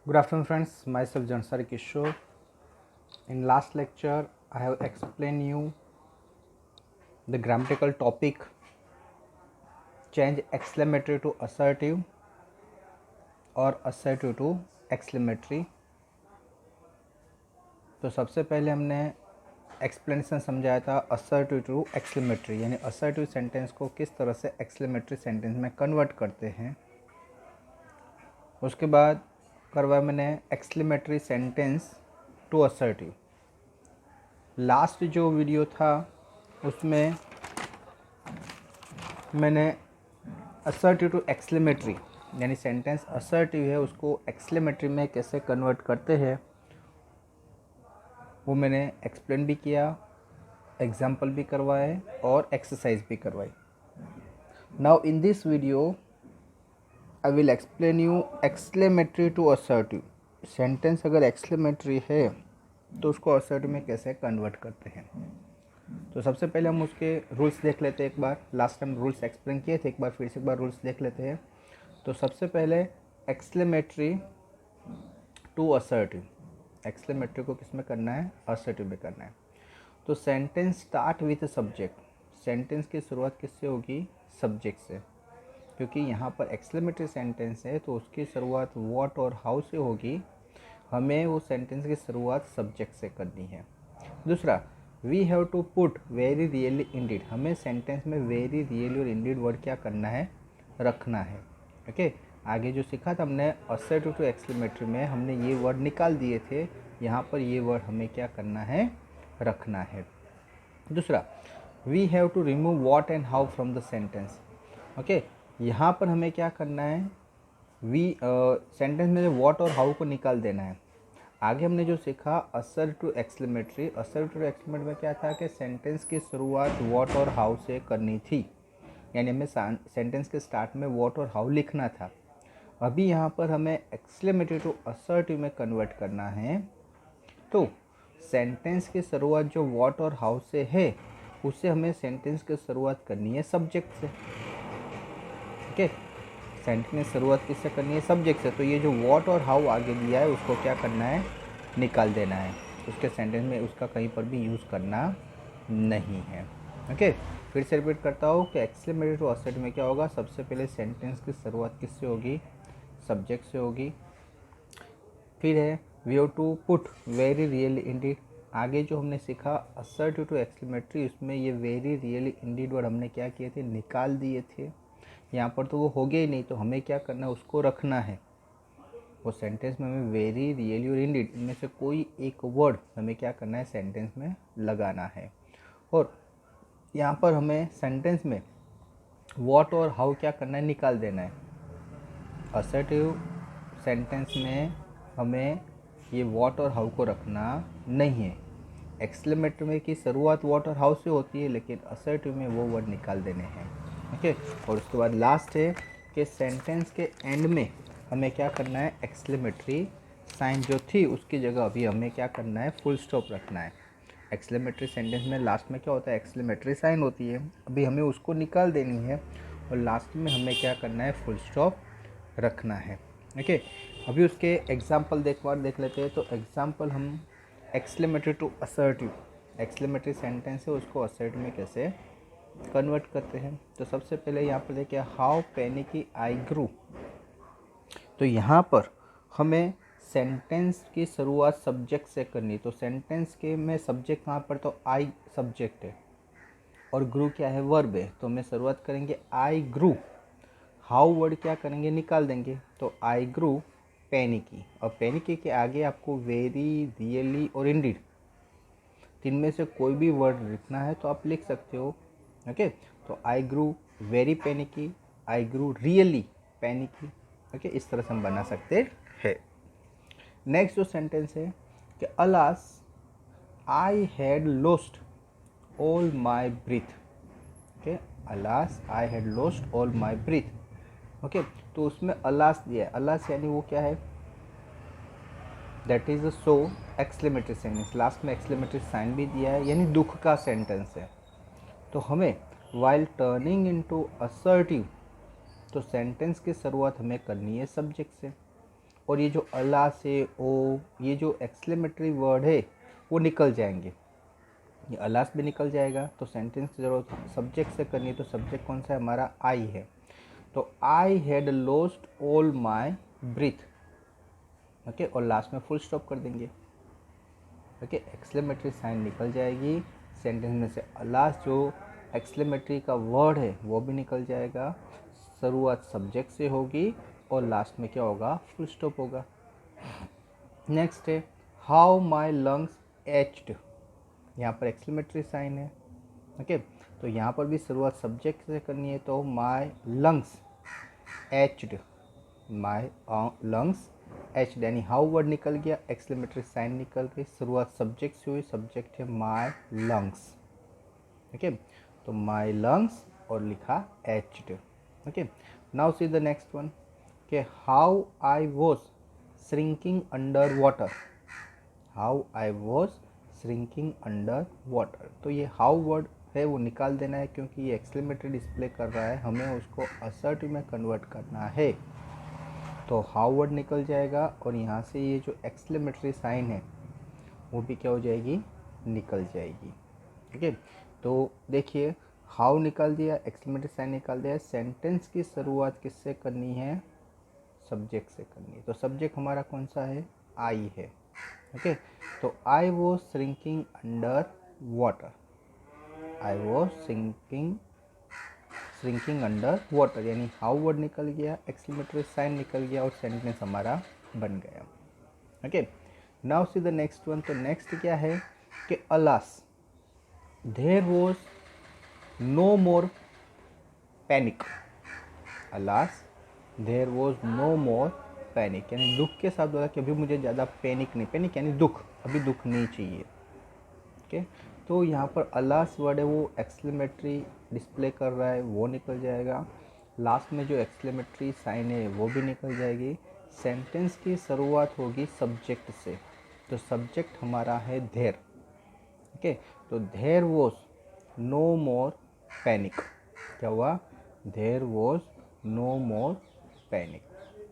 Good afternoon friends, myself Jansari Kishore. In last lecture I have explained you the grammatical topic change exclamatory to assertive और assertive to exclamatory. तो सबसे पहले हमने explanation समझाया था assertive to exclamatory, यानी assertive sentence को किस तरह से एक्सक्लेमेटरी सेंटेंस में कन्वर्ट करते हैं। उसके बाद करवाया मैंने exclamatory sentence to assertive. Last जो वीडियो था उसमें मैंने असर्टिव टू एक्सक्लेमेटरी यानी सेंटेंस असर्टिव है उसको एक्सक्लेमेटरी में कैसे कन्वर्ट करते हैं वो मैंने एक्सप्लेन भी किया, एग्जाम्पल भी करवाए और एक्सरसाइज भी करवाई। Now in this video I will explain you exclamatory to assertive. Sentence अगर एक्सक्लेमेटरी है तो उसको असर्टिव में कैसे कन्वर्ट करते हैं। तो सबसे पहले हम उसके रूल्स देख लेते हैं। एक बार लास्ट टाइम रूल्स एक्सप्लेन किए थे, एक बार फिर से एक बार रूल्स देख लेते हैं। तो सबसे पहले एक्सक्लेमेटरी टू असर्टिव, एक्सक्लेमेटरी को किस में करना है, असर्टिव में करना है। तो sentence start with subject, sentence की शुरुआत किससे होगी, सब्जेक्ट से, क्योंकि यहाँ पर एक्सक्लेमेटरी सेंटेंस है तो उसकी शुरुआत व्हाट और हाउ से होगी। हमें वो सेंटेंस की शुरुआत सब्जेक्ट से करनी है। दूसरा, we have to put very really indeed, हमें सेंटेंस में वेरी रियली और इंडीड वर्ड क्या करना है, रखना है। ओके, आगे जो सीखा था हमने असर्टिव टू एक्सक्लेमेटरी में हमने ये वर्ड निकाल दिए थे, यहाँ पर ये वर्ड हमें क्या करना है, रखना है। दूसरा, we have to remove what and how from the sentence. Okay, यहाँ पर हमें क्या करना है, सेंटेंस में व्हाट और हाउ को निकाल देना है। आगे हमने जो सीखा assertive to exclamatory, assertive to exclamatory में क्या था कि सेंटेंस की शुरुआत व्हाट और हाउ से करनी थी, यानी हमें सेंटेंस के स्टार्ट में व्हाट और हाउ लिखना था। अभी यहाँ पर हमें एक्सक्लेमेटरी टू असर्टिव में कन्वर्ट करना है, तो सेंटेंस की शुरुआत जो व्हाट और हाउ से है उससे हमें सेंटेंस की शुरुआत करनी है सब्जेक्ट से। ओके, सेंटेंस की शुरुआत किससे करनी है, सब्जेक्ट से। तो ये जो व्हाट और हाउ आगे दिया है उसको क्या करना है, निकाल देना है, उसके सेंटेंस में उसका कहीं पर भी यूज़ करना नहीं है। ओके, फिर से रिपीट करता हूँ कि एक्सक्लेमेटरी टू असर्टिव में क्या होगा, सबसे पहले सेंटेंस की शुरुआत किससे होगी, सब्जेक्ट से होगी। फिर है we have to put very really indeed, आगे जो हमने सीखा असर्टिव टू एक्सक्लेमेटरी उसमें ये वेरी रियली इंडीड वर्ड हमने क्या किए थे, निकाल दिए थे। यहाँ पर तो वो हो गया ही नहीं, तो हमें क्या करना है, उसको रखना है। वो सेंटेंस में हमें वेरी रियली और इंडीड इनमें से कोई एक वर्ड हमें क्या करना है, सेंटेंस में लगाना है। और यहाँ पर हमें सेंटेंस में व्हाट और हाउ क्या करना है, निकाल देना है। असर्टिव सेंटेंस में हमें ये व्हाट और हाउ को रखना नहीं है। एक्सक्लेमेटरी में की शुरुआत व्हाट और हाउ से होती है, लेकिन असर्टिव में वो वर्ड निकाल देने हैं। ओके, और उसके बाद लास्ट है कि सेंटेंस के एंड में हमें क्या करना है, एक्सक्लेमेटरी साइन जो थी उसकी जगह अभी हमें क्या करना है, फुल स्टॉप रखना है। एक्सक्लेमेटरी सेंटेंस में लास्ट में क्या होता है, एक्सक्लेमेटरी साइन होती है, अभी हमें उसको निकाल देनी है और लास्ट में हमें क्या करना है, फुल स्टॉप रखना है। ओके, अभी उसके एग्जाम्पल देख लेते हैं। तो एग्जाम्पल हम exclamatory to assertive, exclamatory sentence है उसको असर्टिव में कैसे कन्वर्ट करते हैं। तो सबसे पहले यहाँ पर देखिए, हाउ पैनिकी आई ग्रू। तो यहाँ पर हमें सेंटेंस की शुरुआत सब्जेक्ट से करनी, तो सेंटेंस के में सब्जेक्ट कहाँ पर, तो आई सब्जेक्ट है और ग्रू क्या है, वर्ब है। तो हमें शुरुआत करेंगे आई ग्रू, हाउ वर्ड क्या करेंगे, निकाल देंगे। तो आई ग्रू पैनिकी, और पैनिकी के आगे आपको वेरी रियली और इंडीड तीन में से कोई भी वर्ड लिखना है तो आप लिख सकते हो। ओके, तो आई ग्रू वेरी पैनिकी, आई ग्रू रियली पैनिकी। ओके, इस तरह से हम बना सकते हैं। नेक्स्ट जो सेंटेंस है कि alas I had lost all my breath. Okay, alas I had lost all my breath. Okay, तो उसमें अलास दिया है, अलास यानी वो क्या है, that is so exclamatory sentence, last में एक्सक्लेमेटरी साइन भी दिया है, यानी दुख का सेंटेंस है। तो हमें वाइल टर्निंग इनटू असर्टिव, तो सेंटेंस की शुरुआत हमें करनी है सब्जेक्ट से। और ये जो अला से ओ, ये जो एक्सक्लेमेटरी वर्ड है वो निकल जाएंगे। ये अलास भी निकल जाएगा। तो सेंटेंस की जरूरत सब्जेक्ट से करनी है, तो सब्जेक्ट कौन सा है हमारा, आई है। तो I had lost all my breath, okay, और लास्ट में फुल स्टॉप कर देंगे, ओके। एक्सक्लेमेटरी साइन निकल जाएगी, सेंटेंस में से अलास जो एक्सक्लेमेटरी का वर्ड है वो भी निकल जाएगा। शुरुआत सब्जेक्ट से होगी और लास्ट में क्या होगा, फुल स्टॉप होगा। नेक्स्ट है हाउ माई लंग्स एच्ड, यहाँ पर एक्सक्लेमेटरी साइन है, ओके। तो यहाँ पर भी शुरुआत सब्जेक्ट से करनी है, तो माई लंग्स एच्ड, माई लंग्स एच्ड, यानी हाउ वर्ड निकल गया, एक्सक्लेमेटरी साइन निकल गई, शुरुआत सब्जेक्ट से हुई, सब्जेक्ट है माई लंग्स, ओके। तो माई लंग्स और लिखा ached, okay. Now see the next one कि how I was shrinking under water, how I was shrinking under water. तो ये हाउ वर्ड है वो निकाल देना है, क्योंकि ये एक्सक्लेमेटरी डिस्प्ले कर रहा है, हमें उसको असर्टिव में कन्वर्ट करना है। तो हाउ वर्ड निकल जाएगा और यहाँ से ये जो एक्सक्लेमेटरी साइन है वो भी क्या हो जाएगी, निकल जाएगी, ठीक है। तो देखिए हाउ निकाल दिया, एक्सक्लेमेटरी साइन निकाल दिया, सेंटेंस की शुरुआत किससे करनी है, सब्जेक्ट से करनी है। तो सब्जेक्ट हमारा कौन सा है, आई है, ओके। तो आई was shrinking under water, I was shrinking under water, यानी हाउ वर्ड निकल गया, एक्सक्लेमेटरी साइन निकल गया और सेंटेंस हमारा बन गया, okay. Now see the next one. तो नेक्स्ट क्या है कि alas there was no more panic, alas there was no more panic, यानी दुख के साथ बोला कि अभी मुझे ज़्यादा पैनिक नहीं, पैनिक यानी दुख, अभी दुख नहीं चाहिए, ओके। तो यहाँ पर अलास वर्ड है वो एक्सक्लेमेटरी डिस्प्ले कर रहा है, वो निकल जाएगा। लास्ट में जो एक्सक्लेमेटरी साइन है वो भी निकल जाएगी। सेंटेंस की शुरुआत होगी सब्जेक्ट से, तो सब्जेक्ट हमारा है देयर, ओके। तो there was no more panic, क्या हुआ, there was no more panic,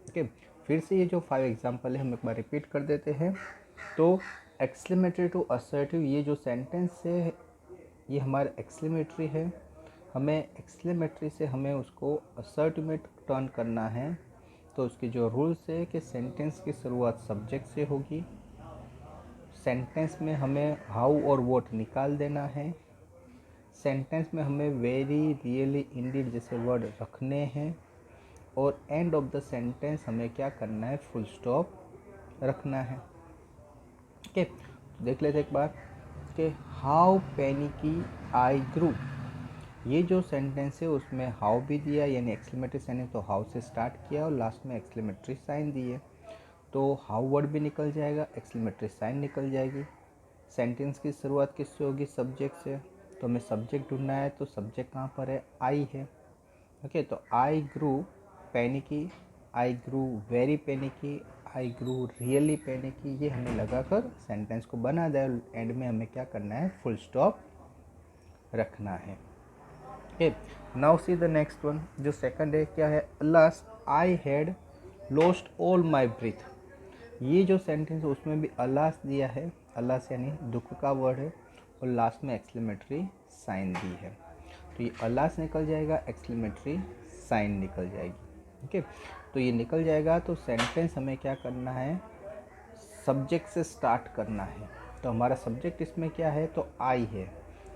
okay. फिर से ये जो 5 एग्जाम्पल है हम एक बार रिपीट कर देते हैं। तो एक्सक्लेमेटरी टू असर्टिव, ये जो सेंटेंस है ये हमारा एक्सक्लेमेटरी है, हमें एक्सक्लेमेटरी से हमें उसको असर्टिव में टर्न करना है। तो उसके जो रूल्स है कि सेंटेंस की शुरुआत सब्जेक्ट से होगी, सेंटेंस में हमें हाउ और व्हाट निकाल देना है, सेंटेंस में हमें वेरी, रियली, इंडीड जैसे वर्ड रखने हैं, और एंड ऑफ द सेंटेंस हमें क्या करना है, फुल स्टॉप रखना है, ओके। तो देख लेते एक बार कि हाउ पैनिकी आई ग्रू, ये जो सेंटेंस है उसमें हाउ भी दिया, यानी एक्सक्लेमेटरी साइन है, तो हाउ से स्टार्ट किया और लास्ट में एक्सक्लेमेटरी साइन दी है। तो हाउ वर्ड भी निकल जाएगा, एक्सक्लेमेटरी साइन निकल जाएगी। सेंटेंस की शुरुआत किससे होगी, सब्जेक्ट से, तो हमें सब्जेक्ट ढूंढना है, तो सब्जेक्ट कहाँ पर है, आई है, ओके। तो आई ग्रू पैनिकी, आई ग्रू वेरी पैनिकी, आई ग्रू रियली पैनिकी, ये हमें लगाकर सेंटेंस को बना दे। एंड में हमें क्या करना है, फुल स्टॉप रखना है, okay. Now see the next one, जो सेकंड है क्या है, alas I had lost all my breath, ये जो सेंटेंस है उसमें भी अलास दिया है, अलास यानी दुख का वर्ड है, और लास्ट में एक्सक्लेमेटरी साइन दी है। तो ये अलास निकल जाएगा, एक्सक्लेमेटरी साइन निकल जाएगी, ओके। तो ये निकल जाएगा, तो सेंटेंस हमें क्या करना है, सब्जेक्ट से स्टार्ट करना है। तो हमारा सब्जेक्ट इसमें क्या है, तो आई है,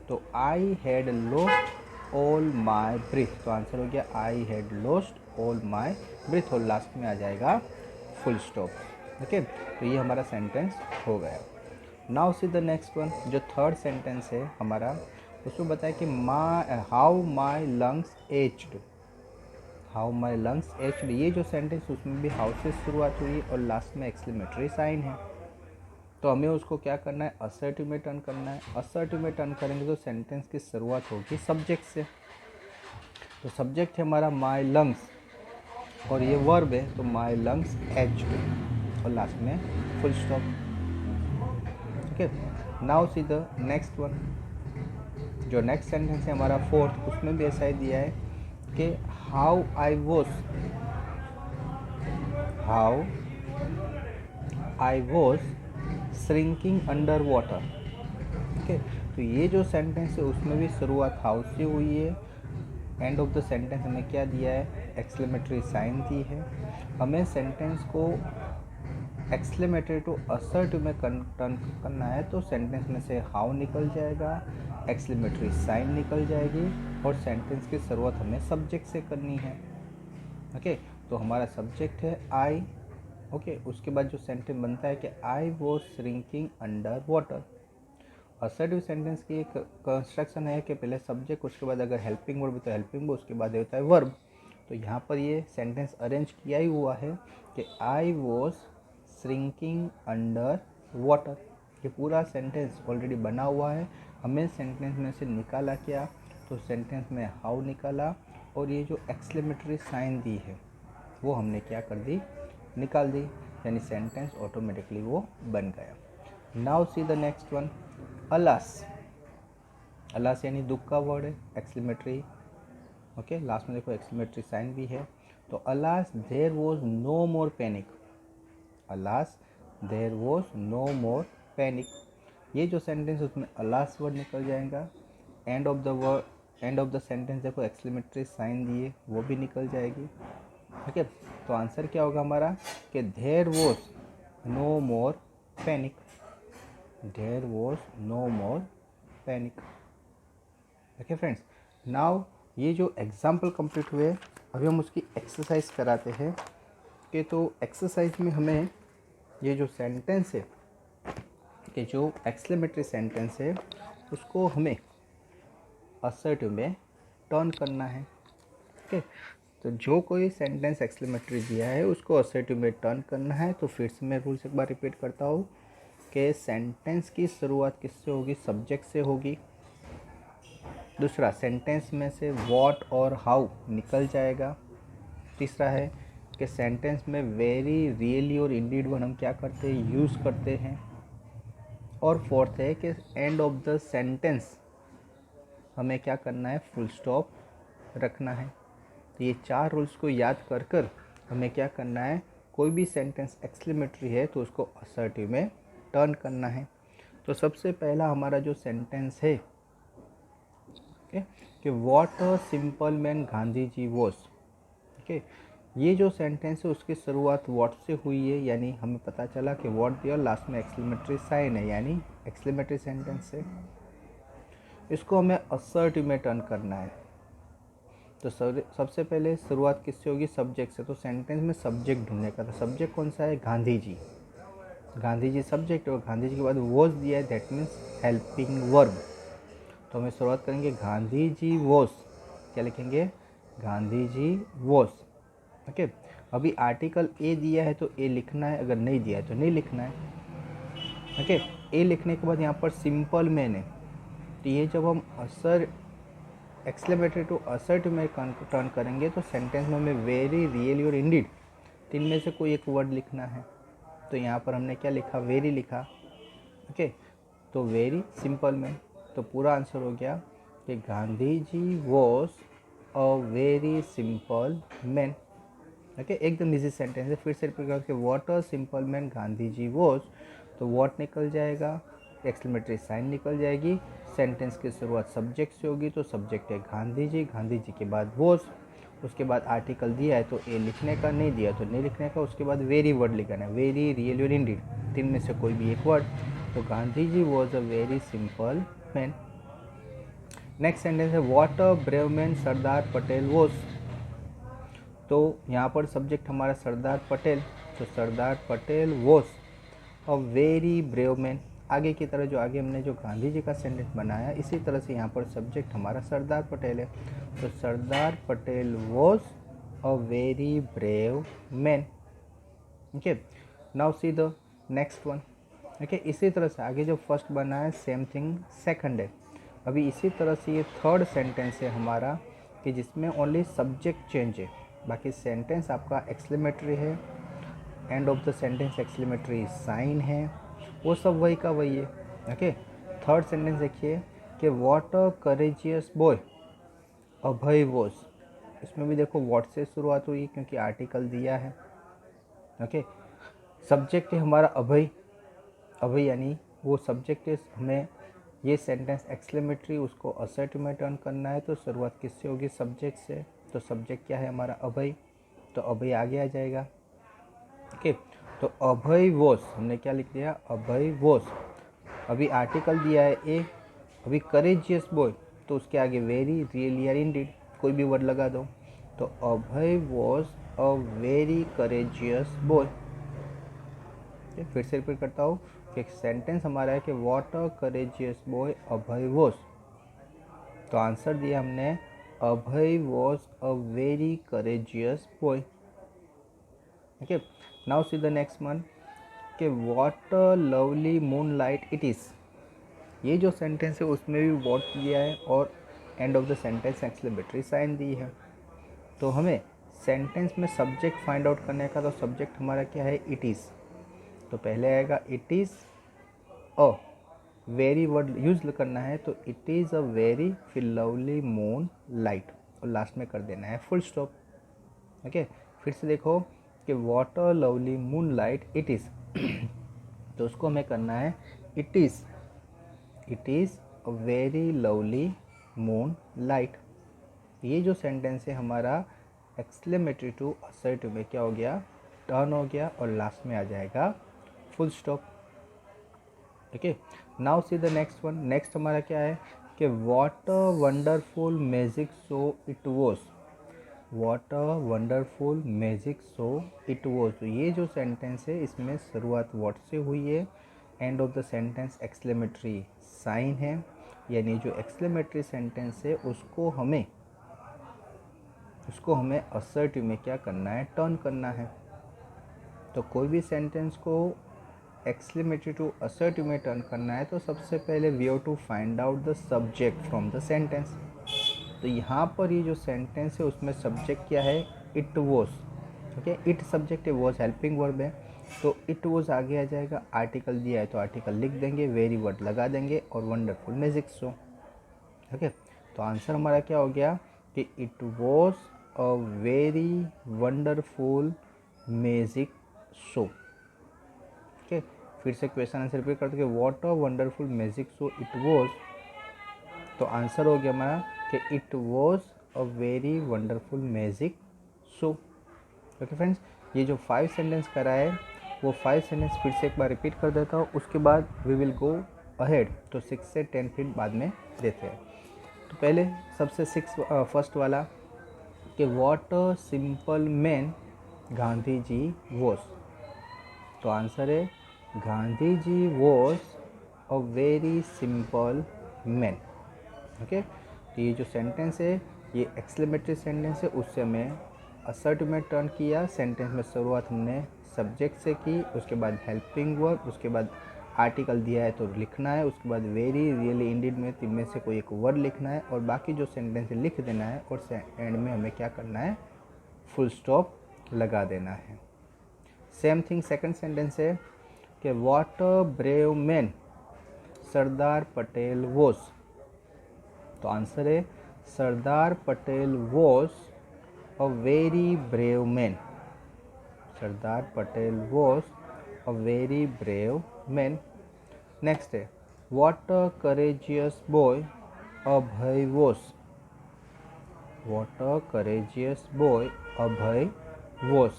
तो I had lost all my breath, तो आंसर हो गया I had lost all my breath, और लास्ट में आ जाएगा फुल स्टॉप, ओके। तो ये हमारा सेंटेंस हो गया। Now see the next one, जो थर्ड सेंटेंस है हमारा, उसमें बताया कि how my lungs etched, how my lungs etched, ये जो सेंटेंस उसमें भी हाउ से शुरुआत हुई और लास्ट में एक्सक्लेमेटरी साइन है। तो हमें उसको क्या करना है, असर्टिव में टर्न करना है। असर्टिव में टर्न करेंगे तो सेंटेंस की शुरुआत होगी सब्जेक्ट से, तो सब्जेक्ट है हमारा माई लंग्स, और ये वर्ब है तो माई लंग्स एच्ड, और लास्ट में full stop, okay. Now see the next one, जो नेक्स्ट सेंटेंस है हमारा फोर्थ, उसमें भी ऐसा ही दिया है कि how I was I was shrinking under water. Okay, तो ये जो सेंटेंस है उसमें भी शुरुआत हाउ से हुई है। एंड ऑफ द सेंटेंस हमें क्या दिया है, एक्सक्लेमेटरी साइन दी है। हमें सेंटेंस को एक्सक्लेमेटरी टू असर्टिव में टर्न करना है, तो सेंटेंस में से हाउ निकल जाएगा, एक्सक्लेमेटरी साइन निकल जाएगी, और सेंटेंस की शुरुआत हमें सब्जेक्ट से करनी है। ओके, तो हमारा सब्जेक्ट है आई। ओके, उसके बाद जो सेंटेंस बनता है कि आई was shrinking under water. Assertive sentence की एक कंस्ट्रक्शन है कि पहले सब्जेक्ट, उसके बाद अगर हेल्पिंग वर्ब तो हेल्पिंग वर्ब, उसके बाद होता है वर्ब। तो यहाँ पर ये सेंटेंस अरेंज किया ही हुआ है कि आई वॉज श्रिंकिंग अंडर वाटर। ये पूरा सेंटेंस ऑलरेडी बना हुआ है, हमें सेंटेंस में से निकाला क्या, तो सेंटेंस में हाउ निकाला, और ये जो एक्सक्लेमेटरी साइन दी है वो हमने क्या कर दी, निकाल दी, यानी सेंटेंस ऑटोमेटिकली वो बन गया। Now see the next one, alas. Alas यानी दुख का वर्ड है, एक्सक्लेमेटरी। ओके, लास्ट में देखो एक्सक्लेमेटरी साइन भी है। तो alas there was no more panic. Alas there was no more panic. ये जो सेंटेंस उसमें अलास वर्ड निकल जाएगा। End of the word, end of the sentence देखो एक्सक्लेमेटरी साइन दिए वो भी निकल जाएगी। ओके, तो आंसर क्या होगा हमारा कि there was no more panic. There was no more panic. Okay friends, now ये जो एग्जाम्पल कंप्लीट हुए, अभी हम उसकी एक्सरसाइज कराते हैं। कि तो एक्सरसाइज में हमें ये जो सेंटेंस है, कि जो एक्सक्लेमेटरी सेंटेंस है उसको हमें असर्टिव में टर्न करना है। ओके, तो जो कोई सेंटेंस एक्सक्लेमेटरी दिया है उसको असर्टिव में टर्न करना है। तो फिर से मैं रूल्स एक बार रिपीट करता हूँ कि सेंटेंस की शुरुआत किससे होगी, सब्जेक्ट से होगी। दूसरा, सेंटेंस में से व्हाट और हाउ निकल जाएगा। तीसरा है कि सेंटेंस में वेरी, रियली और इंडीड वन हम क्या करते हैं, यूज़ करते हैं। और फोर्थ है कि एंड ऑफ द सेंटेंस हमें क्या करना है, फुल स्टॉप रखना है। तो ये 4 रूल्स को याद कर कर हमें क्या करना है, कोई भी सेंटेंस एक्सक्लेमेटरी है तो उसको असर्टिव में टर्न करना है। तो सबसे पहला हमारा जो सेंटेंस है कि what a simple man Gandhi ji was. Okay, ये जो सेंटेंस है उसकी शुरुआत व्हाट से हुई है, यानी हमें पता चला कि व्हाट दिया, लास्ट में एक्सक्लेमेटरी साइन है, यानी एक्सक्लेमेटरी सेंटेंस है। इसको हमें असर्टिव में टर्न करना है। तो सबसे पहले शुरुआत किससे होगी, सब्जेक्ट से। तो सेंटेंस में सब्जेक्ट ढूंढने का, तो सब्जेक्ट कौन सा है, गांधी जी। गांधी जी सब्जेक्ट, और गांधी जी के बाद वॉज दिया है, दैट मीन्स हेल्पिंग वर्ब। तो हमें शुरुआत करेंगे गांधी जी वॉज, क्या लिखेंगे, गांधी जी वॉज। ओके, अभी आर्टिकल ए दिया है तो ए लिखना है, अगर नहीं दिया है तो नहीं लिखना है। ओके, ए लिखने के बाद यहाँ पर सिंपल मैन है, तो ये जब हम एक्सक्लेमेटरी टू असर्टिव में टर्न करेंगे तो सेंटेंस में हमें वेरी, रियली और इंडीड 3 में से कोई एक वर्ड लिखना है। तो यहाँ पर हमने क्या लिखा, वेरी लिखा। ओके, तो वेरी, सिंपल मैन, तो पूरा आंसर हो गया कि Gandhi ji was a very simple man. Okay, एकदम इजी सेंटेंस है। फिर से रिपीट करके, what a simple man Gandhi ji was, तो व्हाट निकल जाएगा, एक्सक्लेमेटरी साइन निकल जाएगी। सेंटेंस की शुरुआत सब्जेक्ट से होगी, तो सब्जेक्ट है गांधी जी, गांधी जी के बाद वॉज, उसके बाद आर्टिकल दिया है तो ए लिखने का, नहीं दिया तो नहीं लिखने का, उसके बाद वेरी वर्ड लिखना है, वेरी, रियली और इंडीड 3 में से कोई भी एक वर्ड। तो Gandhi ji was a very simple man. Next sentence है, what a brave man Sardar Patel was. तो यहाँ पर सब्जेक्ट हमारा सरदार पटेल, तो Sardar Patel was a very brave man. आगे की तरह जो आगे हमने जो गांधी जी का सेंटेंस बनाया, इसी तरह से यहाँ पर सब्जेक्ट हमारा सरदार पटेल है, तो Sardar Patel was a very brave man. Okay, now see the next one. Okay, इसी तरह से आगे जो फर्स्ट बना है सेम थिंग सेकंड है। अभी इसी तरह से ये थर्ड सेंटेंस है हमारा, कि जिसमें ओनली सब्जेक्ट चेंज है, बाकी सेंटेंस आपका एक्सक्लेमेटरी है, end of the sentence exclamatory sign है, वो सब वही का वही है। ओके, थर्ड सेंटेंस देखिए कि what a courageous boy Abhay was. इसमें भी देखो व्हाट से शुरुआत हुई क्योंकि आर्टिकल दिया है। ओके, सब्जेक्ट है हमारा अभय, अभय यानी वो सब्जेक्ट है, हमें ये सेंटेंस एक्सक्लेमेटरी उसको असर्टिव में टर्न करना है, तो शुरुआत किससे होगी? सब्जेक्ट से। तो सब्जेक्ट क्या है हमारा? अभय, तो अभय आगे आ जाएगा। ओके, तो अभय वॉज, हमने क्या लिख दिया? अभय वॉज। अभी आर्टिकल दिया है ए, अभी करेजियस बॉय, तो उसके आगे वेरी, रियली और इंडीड कोई भी वर्ड लगा दो। तो Abhay was a very courageous boy. फिर से रिपीट करता हूँ कि एक सेंटेंस हमारा है कि what a courageous boy Abhay was. तो आंसर दिया हमने Abhay was a very courageous boy. Okay, now see the next one कि what a lovely moon light it is. ये जो सेंटेंस है उसमें भी व्हाट दिया है और end of the sentence exclamatory sign दी है। तो हमें सेंटेंस में सब्जेक्ट फाइंड आउट करने का, तो सब्जेक्ट हमारा क्या है? It is. तो पहले आएगा it is a very, word use करना है, तो इट इज़ अ वेरी, फिर लवली मून लाइट और लास्ट में कर देना है फुल स्टॉप। ओके, फिर से देखो कि what a lovely moon light it is, तो उसको हमें करना है it is a very lovely moon light. ये जो सेंटेंस है हमारा एक्सक्लेमेटरी टू असर्टिव में क्या हो गया? टर्न हो गया और लास्ट में आ जाएगा full stop. Okay, now see the next one. Next हमारा क्या है कि what a wonderful magic show it was. What a wonderful magic show it was. तो ये जो सेंटेंस है इसमें शुरुआत व्हाट से हुई है, end of the sentence exclamatory sign है, यानी जो एक्सक्लेमेटरी सेंटेंस है उसको हमें असर्टिव में क्या करना है? टर्न करना है। तो कोई भी सेंटेंस को एक्सक्लेमेटरी टू असर्टिव में टर्न करना है, तो सबसे पहले we have to find out the subject from the sentence. तो यहाँ पर ये जो सेंटेंस है उसमें सब्जेक्ट क्या है? It was. Okay, it subject है, वॉज हेल्पिंग वर्ब है, तो इट वॉज आगे आ जाएगा। आर्टिकल दिया है तो आर्टिकल लिख देंगे, वेरी वर्ड लगा देंगे और वंडरफुल मैजिक शो। ओके, तो आंसर हमारा क्या हो गया कि it was a very wonderful magic show. Okay, फिर से क्वेश्चन आंसर रिपीट करते कि what a wonderful magic show it was. तो आंसर हो गया हमारा कि it was a very wonderful magic show. Okay friends, ये जो 5 सेंटेंस करा है वो 5 सेंटेंस फिर से एक बार रिपीट कर देता हूँ, उसके बाद वी विल गो अहेड। तो 6 से 10 फिर बाद में देते हैं। तो पहले सबसे फर्स्ट वाला कि what a simple man Gandhi ji was. तो आंसर है Gandhi ji was a very simple man. Okay, तो ये जो सेंटेंस है ये एक्सक्लेमेटरी सेंटेंस है, उससे हमें असर्टिव में टर्न किया। सेंटेंस में शुरुआत हमने सब्जेक्ट से की, उसके बाद हेल्पिंग वर्ब, उसके बाद आर्टिकल दिया है तो लिखना है, उसके बाद वेरी, रियली, इंडीड में तीन में से कोई एक वर्ड लिखना है और बाकी जो सेंटेंस है लिख देना है और एंड में हमें क्या करना है? फुल स्टॉप लगा देना है। सेम थिंग सेकंड सेंटेंस है कि what a brave man Sardar Patel was. तो आंसर है Sardar Patel was a very brave man. Sardar Patel was a very brave man. Next है what a courageous boy Abhay was. What a courageous boy Abhay was.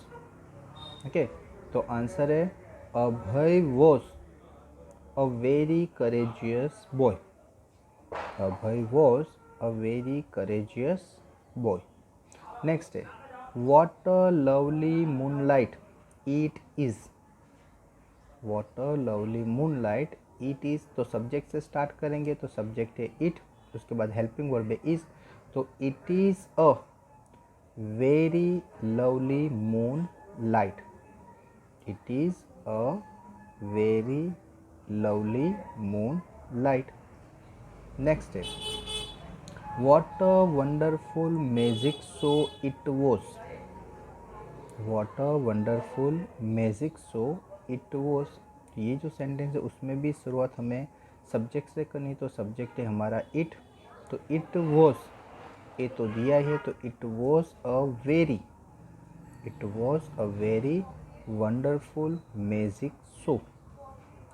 Okay, तो answer है Abhay was a very courageous boy. Abhay was a very courageous boy. Next है what a lovely moonlight it is. What a lovely moonlight it is. तो subject से start करेंगे, तो subject है it, उसके बाद हेल्पिंग वर्ब है इज़, तो it is a very lovely moon light. It is a very lovely moon light. Next है what a wonderful magic show it was. What a wonderful magic show it was. ये जो sentence है उसमें भी शुरुआत हमें subject से करनी, तो सब्जेक्ट है हमारा इट, तो इट वॉज, ये तो दिया है, तो it was a very wonderful magic show,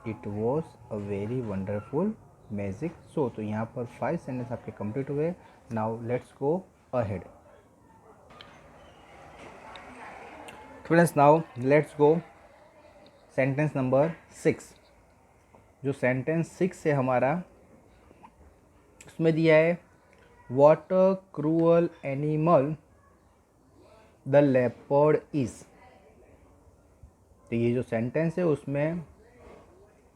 it was a very wonderful magic show. तो यहाँ पर 5 सेंटेंस आपके कंप्लीट हुए। Now let's go ahead friends. Now let's go sentence number 6। जो सेंटेंस 6 है हमारा, उसमें दिया है what a cruel animal the leopard is. तो ये जो सेंटेंस है उसमें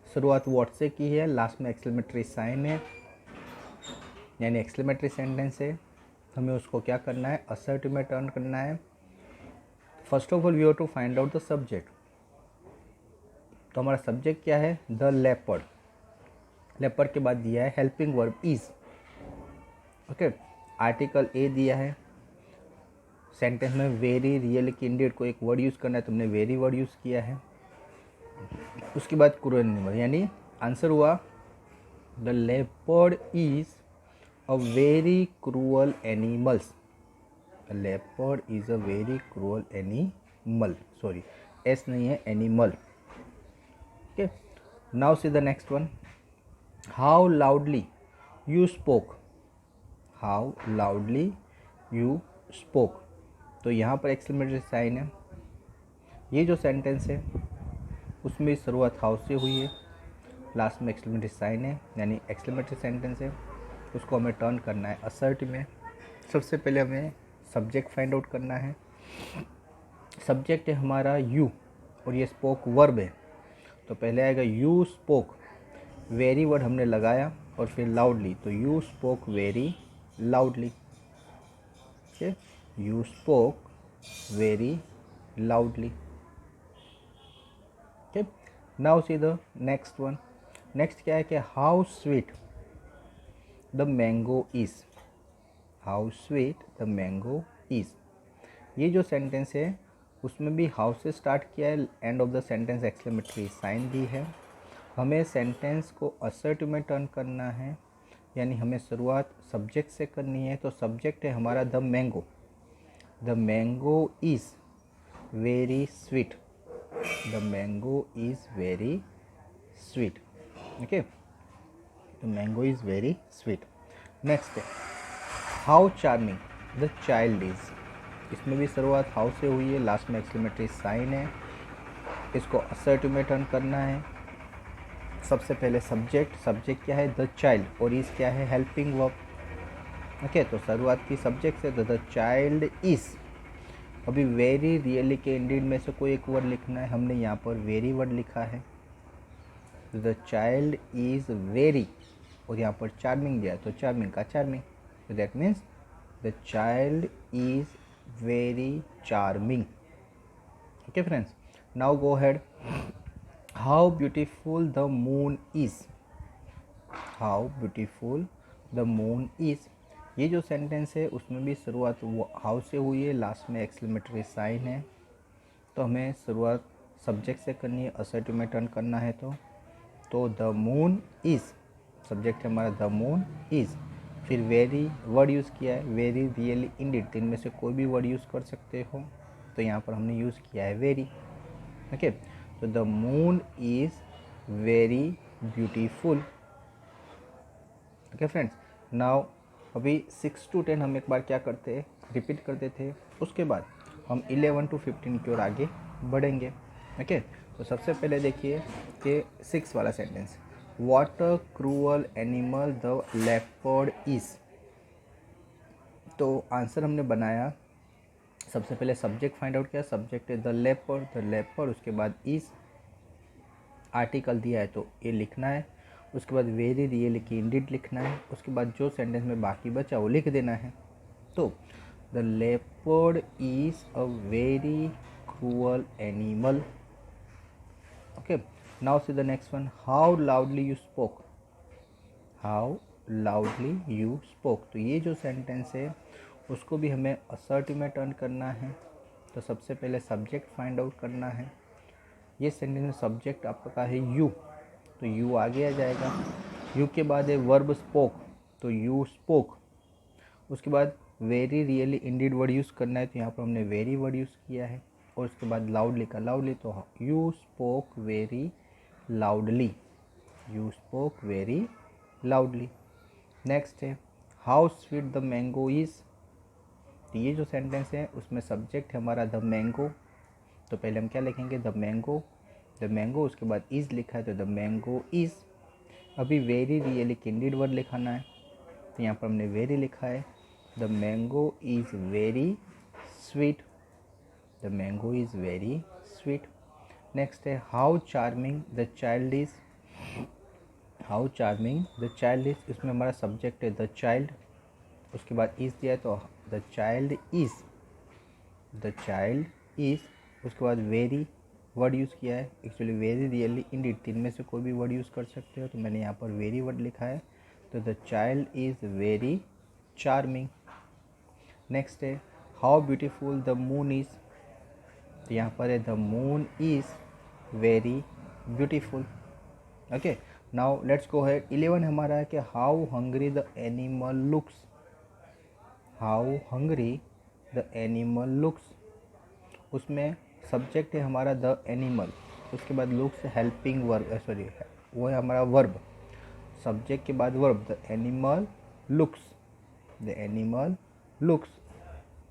शुरुआत व्हाट से की है, लास्ट में एक्सक्लेमेटरी साइन है, यानी एक्सक्लेमेटरी सेंटेंस है। हमें उसको क्या करना है, असर्टिव में टर्न करना है। First of all we have to find out the subject. तो हमारा सब्जेक्ट क्या है, द लेपर्ड। लेपर्ड के बाद दिया है helping verb is. Okay, article a दिया है। सेंटेंस में वेरी, रियल की इंडियड को एक वर्ड यूज़ करना है, तुमने वेरी वर्ड यूज़ किया है। उसके बाद क्रूअल एनिमल, यानी आंसर हुआ the leopard is a very cruel animals. The leopard is a very cruel animal, sorry S नहीं है, animal. Okay, now see the next one. How loudly you spoke, how loudly you spoke. तो यहाँ पर exclamatory sign है। ये जो sentence है उसमें शुरुआत हाउ से हुई है, लास्ट में एक्सक्लेमेटरी साइन है, यानी एक्सक्लेमेटरी सेंटेंस है। उसको हमें टर्न करना है असर्टिव में। सबसे पहले हमें सब्जेक्ट फाइंड आउट करना है। सब्जेक्ट है हमारा यू और ये स्पोक वर्ब है। तो पहले आएगा यू स्पोक, वेरी वर्ड हमने लगाया और फिर लाउडली, तो you spoke very loudly. Okay, you spoke very loudly. Okay, now see the next one. Next क्या है कि how sweet the mango is, how sweet the mango is. ये जो सेंटेंस है उसमें भी हाउ से स्टार्ट किया है, end of the sentence exclamatory sign दी है। हमें सेंटेंस को असर्टिव में टर्न करना है, यानी हमें शुरुआत सब्जेक्ट से करनी है। तो सब्जेक्ट है हमारा the mango, the mango is very sweet, the mango is very sweet. Okay, the mango is very sweet. Next है how charming the child is. इसमें भी शुरुआत हाउ से हुई है, लास्ट में एक्सक्लेमेटरी साइन है। इसको असर्टिव में टर्न करना है। सबसे पहले सब्जेक्ट, सब्जेक्ट क्या है द चाइल्ड, और इज़ क्या है हेल्पिंग वर्ब। ओके, तो शुरुआत की सब्जेक्ट से, द चाइल्ड इज़। अभी वेरी, रियली के इंडीड में से कोई एक वर्ड लिखना है। हमने यहाँ पर वेरी वर्ड लिखा है, द चाइल्ड इज़ वेरी, और यहाँ पर चार्मिंग दिया तो चार्मिंग का charming, that means the child is very charming. Okay friends, now go head. How beautiful the moon is, how beautiful the moon is. ये जो सेंटेंस है उसमें भी शुरुआत हाउ से हुई है, लास्ट में एक्सक्लेमेटरी साइन है। तो हमें शुरुआत सब्जेक्ट से करनी है, असर्टिव में टर्न करना है। तो द मून इज़, सब्जेक्ट है हमारा द मून इज़। फिर वेरी वर्ड यूज़ किया है, वेरी, रियली, इंडीड, तीन में से कोई भी वर्ड यूज़ कर सकते हो। तो यहाँ पर हमने यूज़ किया है वेरी। ओके, तो the moon is very beautiful. Okay friends, now अभी 6 to 10 हम एक बार क्या करते हैं, रिपीट करते थे। उसके बाद हम 11 to 15 की ओर आगे बढ़ेंगे। ओके, तो सबसे पहले देखिए कि 6 वाला sentence, what a cruel animal the leopard is. तो आंसर हमने बनाया, सबसे पहले सब्जेक्ट फाइंड आउट किया। सब्जेक्ट है द लेपर्ड, उसके बाद इज़, आर्टिकल दिया है तो ये लिखना है। उसके बाद वेरी, रियल की इंडीड लिखना है। उसके बाद जो सेंटेंस में बाकी बचा वो लिख देना है। तो the leopard is a very cruel animal. Okay, now see the next one, how loudly you spoke, how loudly you spoke. तो ये जो सेंटेंस है उसको भी हमें असर्टिव में टर्न करना है। तो सबसे पहले सब्जेक्ट फाइंड आउट करना है। ये सेंटेंस में सब्जेक्ट आपका है यू, तो यू आगे आ जाएगा। यू के बाद है वर्ब स्पोक, तो यू स्पोक। उसके बाद very, really, Indeed word use करना है, तो यहाँ पर हमने वेरी वर्ड यूज़ किया है। और उसके बाद लाउडली का लाउडली, तो you spoke very loudly, you spoke very loudly. Next है how sweet the mango is. तो ये जो सेंटेंस है उसमें सब्जेक्ट है हमारा द मैंगो, तो पहले हम क्या लिखेंगे, द मैंगो, द मैंगो, उसके बाद इज़ लिखा है तो द मैंगो इज़। अभी वेरी रियली कैंडिड वर्ड लिखाना है, तो यहाँ पर हमने वेरी लिखा है, the mango is very sweet, the mango is very sweet. Next है how charming the child is, how charming the child is, इसमें हमारा सब्जेक्ट है द चाइल्ड, उसके बाद इज़ दिया है तो the child is, the child is. उसके बाद वेरी वर्ड यूज़ किया है, एक्चुअली वेरी रियली इंडीड, तीन में से कोई भी वर्ड यूज़ कर सकते हो, तो मैंने यहाँ पर वेरी वर्ड लिखा है, तो the child is very charming. Next है how beautiful the moon is, तो यहाँ पर है the moon is very beautiful. Okay, now let's go head. 11 हमारा है कि how hungry the animal looks, how hungry the animal looks, उसमें subject है हमारा द एनिमल, उसके बाद लुक्स हेल्पिंग वर्ब, सॉरी वो है हमारा वर्ब, सब्जेक्ट के बाद verb, the animal looks, the animal looks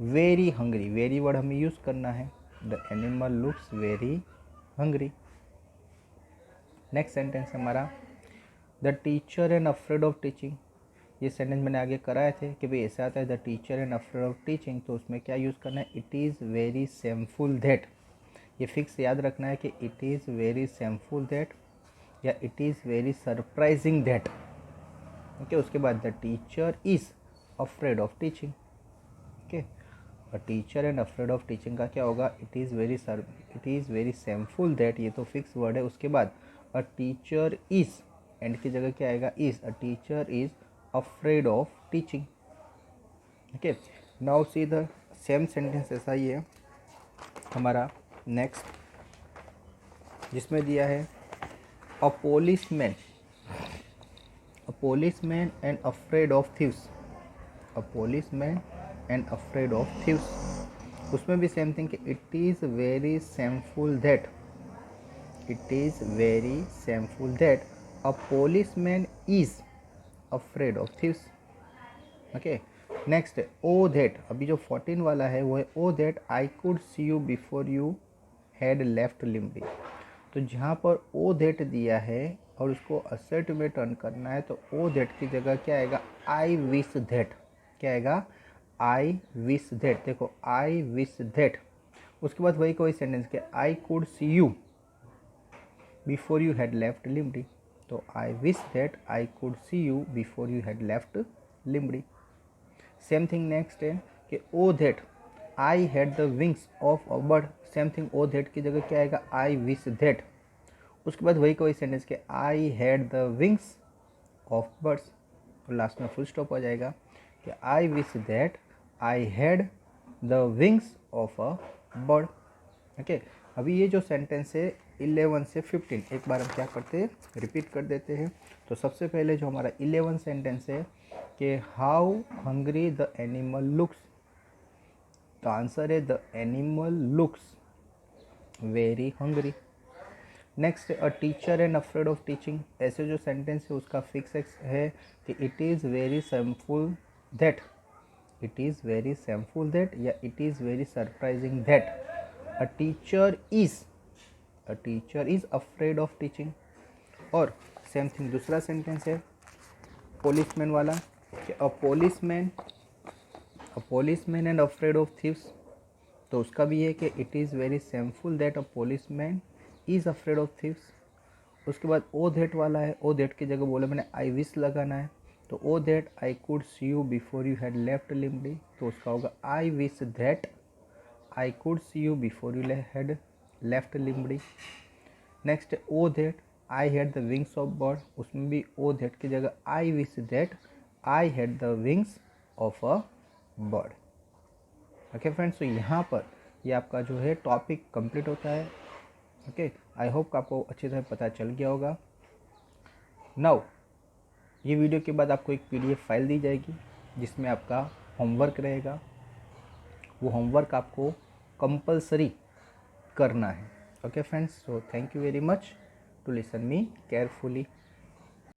very hungry, very word हमें यूज़ करना है, the animal looks very hungry. Next sentence हमारा the teacher and afraid of teaching. ये सेंटेंस मैंने आगे कराए थे कि भाई ऐसा आता है the teacher and afraid of teaching, तो उसमें क्या यूज़ करना है, it is very shameful that. ये फिक्स याद रखना है कि it is very shameful that या it is very surprising that. Okay, उसके बाद the teacher is afraid of teaching. Okay, a teacher and afraid of teaching का क्या होगा, it is very shameful that, ये तो फिक्स वर्ड है। उसके बाद अ टीचर इज़, एंड की जगह क्या आएगा, is, a teacher is afraid of teaching. Okay, now see the same sentence ऐसा ही है हमारा नेक्स्ट, जिसमें दिया है अ policeman and afraid of thieves, a policeman and afraid of thieves. उसमें भी सेम थिंग कि it is very shameful that, it is very shameful that a policeman is afraid of thieves. Okay, next है oh that, अभी जो 14 वाला है वो है oh that I could see you before you had left Limbdi. तो जहाँ पर ओ दैट दिया है और उसको असर्टिव में टर्न करना है, तो ओ दैट की जगह क्या आएगा, आई विश दैट, क्या आएगा, आई विश दैट। देखो आई विश दैट, उसके बाद वही कोई सेंटेंस के I could see you before you had left Limbdi, तो I wish that I could see you before you had left Limbdi. Same thing next है कि oh that I had the wings of a bird, same thing oh that की जगह क्या आएगा, आई wish that. उसके बाद वही कोई सेंटेंस के आई had the wings of birds, और लास्ट में फुल स्टॉप हो जाएगा कि आई wish that I had the wings of a bird. Okay, अभी ये जो सेंटेंस है 11 से 15 एक बार हम क्या करते हैं, रिपीट कर देते हैं। तो सबसे पहले जो हमारा 11 सेंटेंस है कि how hungry the animal looks, तो आंसर है the animal looks very hungry. Next a teacher and afraid of teaching, ऐसे जो सेंटेंस है उसका फिक्स है कि it is very shameful that, it is very shameful that या it is very surprising that a teacher is afraid of teaching. और same thing दूसरा sentence है पोलिसमैन वाला कि a policeman and afraid of thieves, तो उसका भी है कि it is very shameful that a policeman is afraid of thieves. उसके बाद ओ दैट वाला है, ओ दैट की जगह बोले मैंने आई विश लगाना है, तो oh that I could see you before you had left Limbdi, तो उसका होगा I wish that I could see you before you had left Limbdi. Next oh that I had the wings of bird, उसमें भी oh that की जगह I wish that I had the wings of a bird. Okay friends, तो यहाँ पर ये आपका जो है टॉपिक कंप्लीट होता है। ओके, आई होप आपको अच्छी तरह पता चल गया होगा। नाउ ये वीडियो के बाद आपको एक PDF फाइल दी जाएगी जिसमें आपका होमवर्क रहेगा। वो होमवर्क आपको कंपलसरी करना है. Okay friends, so thank you very much to listen me carefully.